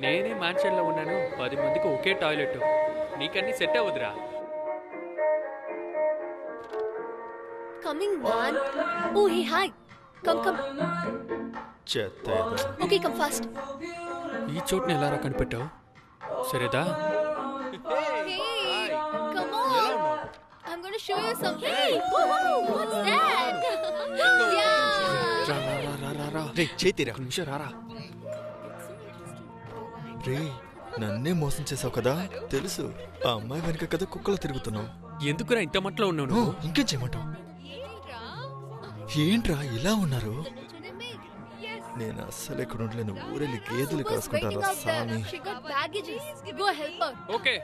నేనే మ్యాన్షన్ లో ఉన్నాను, 10 మందికి ఒకే టాయిలెట్. నీకన్నీ సెట్ అవ్వదురా. Coming man. Oh hey hi. Come. Okay, come fast. ఈ చోటుని ఎలా కనిపెట్టావు? సరేదా? Hey, come on. I'm going to show you something. Hey, what's that? Yeah. రా. రే చేతిరా, నిమిషం రారా. రే నన్నే మోసం చేసావు కదా, తెలుసు. ఆ అమ్మాయి వెనక కదా కుక్కలు తిరుగుతున్నావు. ఎందుకురా ఇంత మట్లో ఉన్నావు నువ్వు? ఇంకేం చేయమంటావు? ఏంట్రా ఇలా ఉన్నారు? నేను అస్సలు ఎక్కడ ఉండలేను. ఊరెళ్ళి గేదెలు కాసుకుంటాను సామి. ఓకే.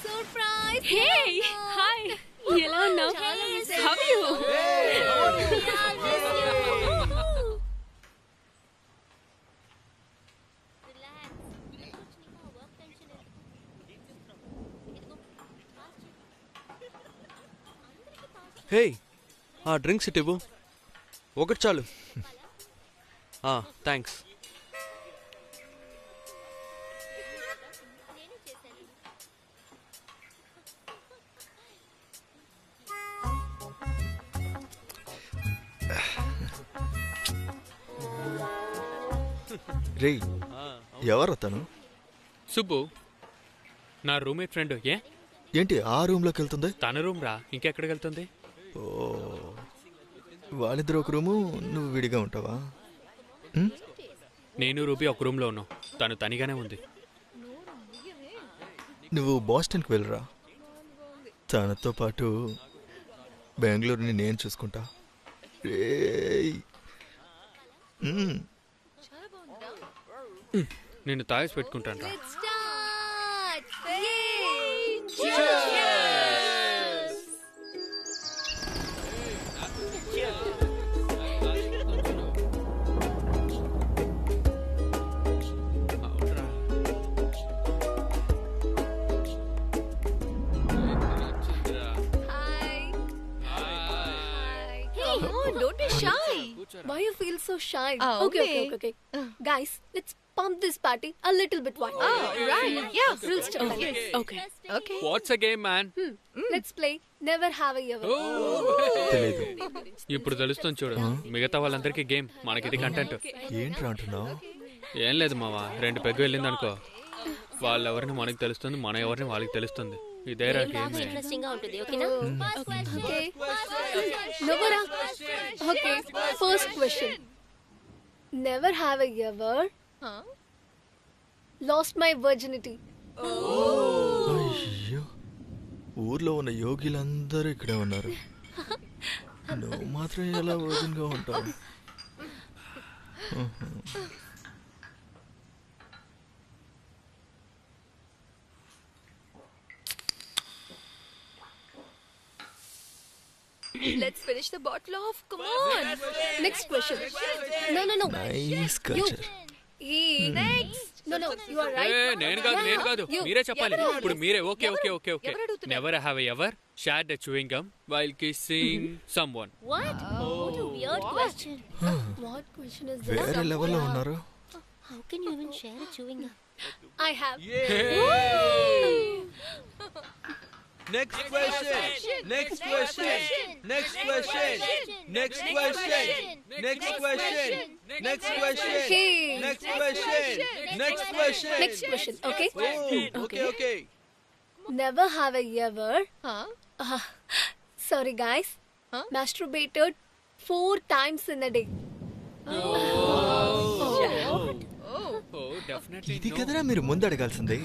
Surprise! Hey! Hi! ఎలా ఉన్నావు? How are you? హే, ఆ డ్రింక్స్ ఇవ్వు. ఒకటి చాలు. థ్యాంక్స్. రే ఎవరు తను? సుబ్బు, నా రూమ్మేట్ ఫ్రెండ్. ఏంటి ఆ రూమ్ లోకి వెళ్తుంది? తన రూమ్ రా, ఇంకెక్కడికి వెళ్తుంది? ఓ, వాళ్ళిద్దరు ఒక రూము, నువ్వు విడిగా ఉంటావా? నేను రూబీ ఒక రూమ్లో ఉన్నాం. తను తనిగానే ఉంది. నువ్వు బాస్టన్కి వెళ్ళరా, తనతో పాటు బెంగళూరుని నేను చూసుకుంటా. నేను తాగేసి పెట్టుకుంటాను రా. Don't be shy. Why Why you feel so shy? Oh, Okay. okay. Guys, let's pump this party a little bit wide. Oh, right. Yeah. Rules చెప్పండి. Okay Okay. What's a game man? Let's play Never Have I Ever. తెలీదు. ఇప్పుడు తెలుస్తుంది చూడు, మిగతా వాళ్ళందరికీ game, మనకిది content. ఏంట్రా అంటున్నావు? ఏం లేదు మావా, 2 పెగ్గు వెళ్ళింది అనుకో, వాళ్ళెవరిని మనకి తెలుస్తుంది, మన ఎవరిని వాళ్ళకి తెలుస్తుంది. ఇదేరా గేమ్. ఇంట్రెస్టింగ్ గా ఉంటుంది, ఓకేనా? Okay. Nobara. Okay. First question. Never have I ever lost my virginity. అయ్యో, ఊర్లో ఉన్న యోగిలందరూ ఇక్కడే ఉన్నారు. నువ్వు మాత్రం ఎలా వర్జిన్గా ఉంటావు? Let's finish the bottle off. Come on. Next question. No. Nice culture. Next. No. You are right. నేను కాదు, You. మీరే చెప్పాలి. ఇప్పుడు మీరే. ఓకే. ఎవరు అడుగుతున్నారు? Never have I ever shared a chewing gum while kissing someone. What? What a weird question. What question is this? వేరే లెవెల్లో ఉన్నారు. How can you even share a chewing gum? I have. Next question. Next question. Next question. Next question. Next question. Next question. Hey. Next question. Next question. Next question. Okay. Oh, okay. Never have I ever. Huh? Sorry, guys. Masturbated 4 times in a day. Oh definitely ఇది కదరా మీరు ముందు అడగాల్సింది.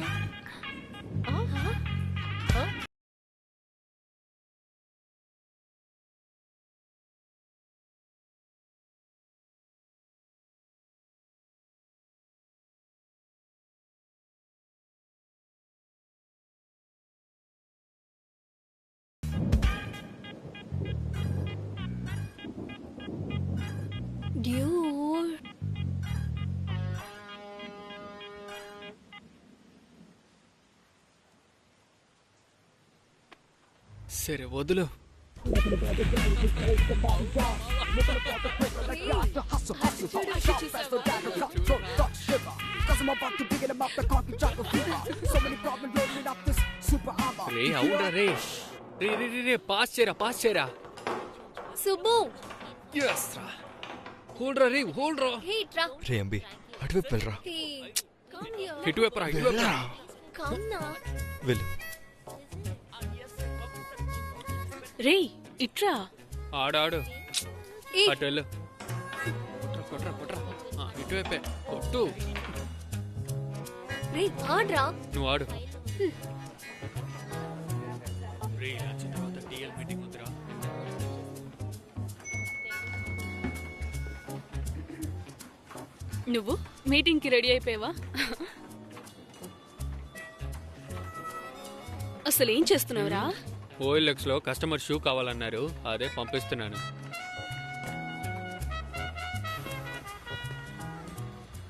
Dude. సరే వదులు. రే అవునరా రే. రే pass చేయరా. Subbu. yes రా. హోల్డ్ రా. Hey, tra. రే అంబి, అటువైపు వెళ్ళరా. Hey. Come here. ఇటువైపు రా. Come now. వెళ్ళు. రే ఇట్రా. ఆడు Hey. అటు వెళ్ళు. కొట్రా. ఇటువైపే కొట్టు. Hey, aadra. నువ్వు ఆడు. రే లంచ్ తర్వాత టీఎల్ మీటింగ్ ఉందిరా. నువ్వు మీటింగ్ కి రెడీ అయిపోయావా? అసలు ఏం చేస్తున్నావురా? ఓఎల్ఎక్స్ లో కస్టమర్ షూ కావాలన్నారు, అదే పంపిస్తున్నాను.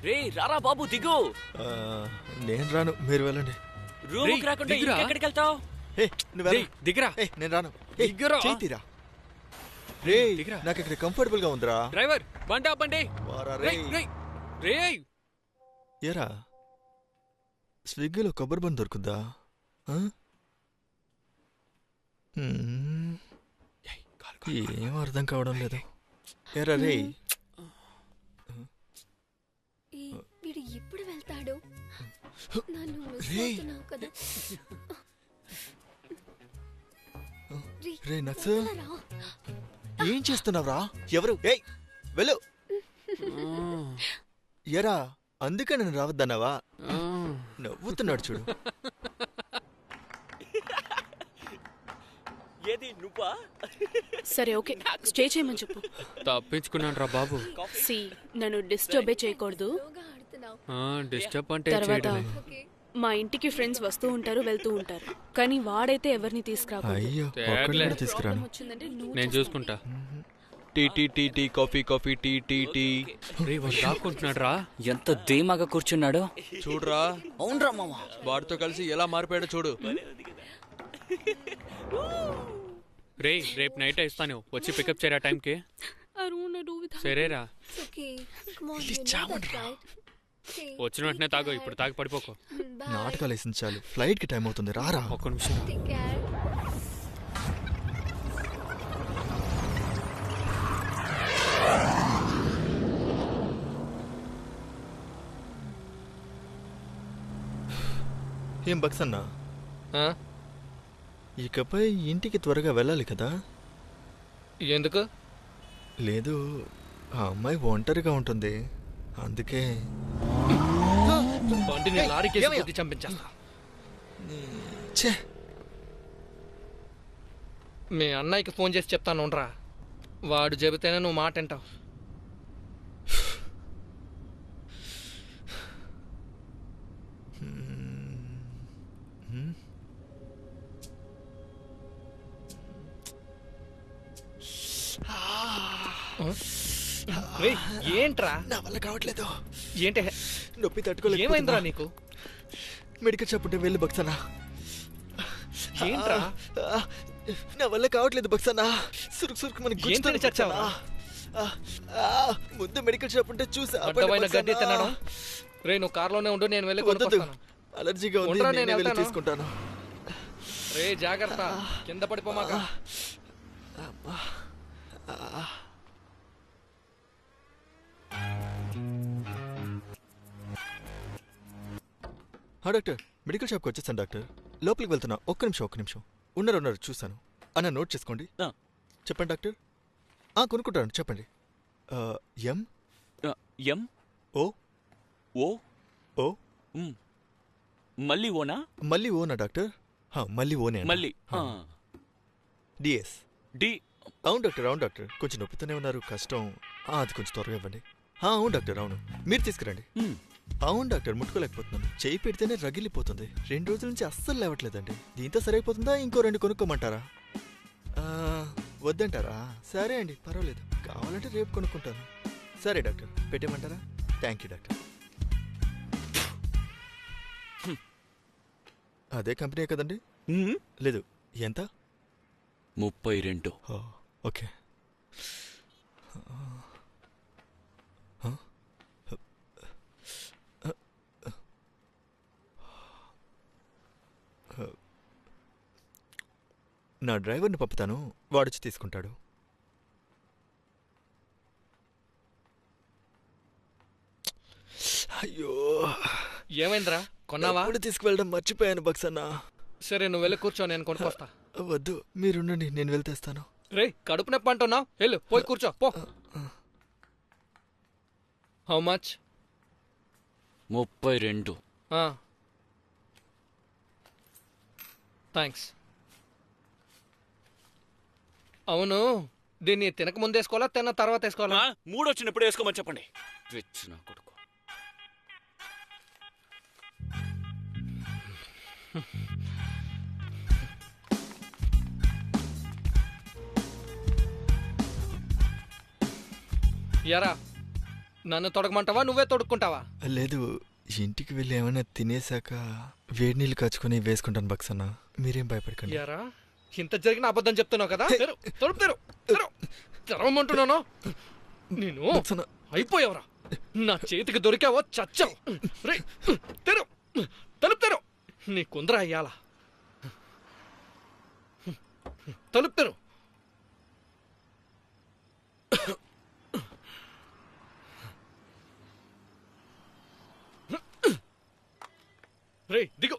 రే రారా బాబు దిగు. నేను రాను, మీరు వెళ్ళండి. రూమ్ రేయ్, రాకుండా దిగురా. ఎక్కడికి వెళ్తావు? నువ్వు రేయ్, దిగరా. నేను రాను. దిగురా. చేతిరా. రే దిగురా. నాకు ఇక్కడ కంఫర్టబుల్ గా ఉందిరా. డ్రైవర్ బండి ఆపండి. వారా రేయ్, రేయ్, రేయ్. ఏరా స్విగ్గీలో కొబ్బరి బండి దొరుకుద్దా? ఆ? ఏం అర్థం కావడం లేదు. ఏరా రే, వీడు ఎప్పుడు వెళ్తాడు? నన్ను మిస్ రేయ్. అవుతున్నావు కదా. రే నక్స్, రా. ఏం చేస్తున్నావురా? ఎవరు? ఏయ్ వెళ్ళు. ఎరా అందుకే నేను రావద్దన్నావా? నవ్వుతున్నాడు చూడు. ఏది నువ్వా? సరే ఓకే, స్టే చేయమని చెప్పు. తప్పించుకున్నాను రా బాబు. సి నన్ను డిస్టర్బే చేయకూడదు. స్లోగా ఆడుతున్నావు. డిస్టర్బ్ అంటే తర్వాత చేయడమే. ఓకే. మా ఇంటికి ఫ్రెండ్స్ వస్తూ ఉంటారు వెళ్తూ ఉంటారు, కానీ వాడైతే ఎవరిని తీసుకురాకూడదు. అయ్యో తేగలే. ఒక్కడిని తీసుకురాను. ప్రాబ్లం వచ్చిందంటే నువ్వు నేను చూసుకుంటా. Tea coffee tea. రే వాడు దాక్కుంటున్నాడు రా. ఎంత ధీమాగా కూర్చున్నాడు చూడరా, అవునరా మామ. వాడితో కలిసి ఎలా మారిపోయాడో చూడు. రే రేపు నైట్ ఇస్తాను, వచ్చి పికప్ చేయరా టైంకి. I don't want to do without. సరేరా, It's okay. Come on, Really you know that, right? Okay. వచ్చిన వెంటనే తాగు, ఇప్పుడు తాగి పడిపోకు. Bye. నాటకాలు వేసింది చాలు, ఫ్లైట్కి టైం అవుతుంది, రారా. ఒక్క నిమిషం. Take care. ఏం బక్స్ అన్నా, ఇకపై ఇంటికి త్వరగా వెళ్ళాలి కదా. ఎందుకు? లేదు, ఆ అమ్మాయి ఒంటరిగా ఉంటుంది, అందుకే. బండిని లారీకేసి గుద్ది చంపించేస్తా. ఛే, మీ అన్నయ్యకి ఫోన్ చేసి చెప్తాను ఉండరా, వాడు చెబితేనే నువ్వు మాట వింటావు. రేయ్, ఏంట్రా? నా వల్ల కావట్లేదు, ఏంటి? నొప్పి తట్టుకోలేదు. ఏమైందిరా నీకు? మెడికల్ షాప్ ఉంటే వెళ్ళి బక్సనా. ఏంట్రా? నా వల్ల కావట్లేదు బక్సనా, సురుకు సురుకు మనకి ఏంటని చచ్చావా? ముందు మెడికల్ షాప్ ఉంటే చూసా. అడ్డమైన గడ్డి తినడం. రే, నువ్వు కార్లోనే ఉండు, నేను వెళ్ళి కొనుక్కొస్తాను. అలర్జీగా ఉంది, ఉండరా, నేను నేనే వెళ్ళి వెళ్తాను. తీసుకుంటాను. రే, జాగ్రత్త, కింద పడిపోమాక. డాక్టర్, మెడికల్ షాప్కి వచ్చేసాను డాక్టర్. లోపలికి వెళ్తున్నా, ఒక్క నిమిషం. ఉన్నారు చూస్తాను. అన్న నోట్ చేసుకోండి. ఆ. చెప్పండి డాక్టర్. కొనుక్కుంటాను, చెప్పండి. ఎం ఎం ఓ ఓ ఓ మ్. మళ్ళీ ఓనా? మళ్ళీ ఓనా డాక్టర్? మళ్ళీ ఓనే. మళ్ళీ డిఎస్. డి. అవును డాక్టర్, కొంచెం నొప్పితోనే ఉన్నారు, కష్టం. అది కొంచెం త్వరగా ఇవ్వండి. అవును డాక్టర్, అవును, మీరు తీసుకురండి. అవును డాక్టర్, ముట్టుకోలేకపోతున్నాను, చేయి పెడితేనే రగిలిపోతుంది. 2 రోజుల నుంచి అస్సలు లేవట్లేదండి. దీంతో సరైపోతుందా, ఇంకో 2 కొనుక్కోమంటారా? వద్దంటారా? సరే అండి, పర్వాలేదు, కావాలంటే రేపు కొనుక్కుంటాను. సరే డాక్టర్, పెట్టేయమంటారా? Thank you doctor. అదే కంపెనీ కదండి? లేదు, ఎంత? 32. ఓకే. నా డ్రైవర్ని పంపుతాను, వాడొచ్చి తీసుకుంటాడు. అయ్యో, ఏమైందిరా, కొన్నావా? ఇప్పుడు తీసుకువెళ్ళడం మర్చిపోయాను బక్సన్న. సరే, నువ్వు వెళ్ళి కూర్చో, నేను కొనుక్కొస్తా. వద్దు, మీరుండండి, నేను వెళ్తేస్తాను. రే, కడుపు నొప్పి అంటున్నావు, వెళ్ళు, పోయి కూర్చో పో. How much? 32. థ్యాంక్స్. అవును, దీన్ని తినక ముందు వేసుకోవాలా, తిన్న తర్వాత వేసుకోవాలా? 3 వచ్చినప్పుడు వేసుకోమని చెప్పండి. తెచ్చు నా కొడుకు. ఎరా, నన్ను తొడగమంటావా, నువ్వే తొడుక్కుంటావా? లేదు, ఇంటికి వెళ్ళి ఏమైనా తినేసాక వేడి నీళ్ళు కాచుకొని వేసుకుంటాను బక్సన్న, మీరేం భయపడకండి. ఎరా, ఇంత జరిగిన అబద్ధం చెప్తున్నావు కదా. తెరవమంటున్నాను. నేను బక్సన్న, అయిపోయావరా, నా చేతికి దొరికావో చచ్చావు. రే, తలుపు తెరు, నీ కుందర అయ్యాలా. తలుపు తెరు. రే, దిగు.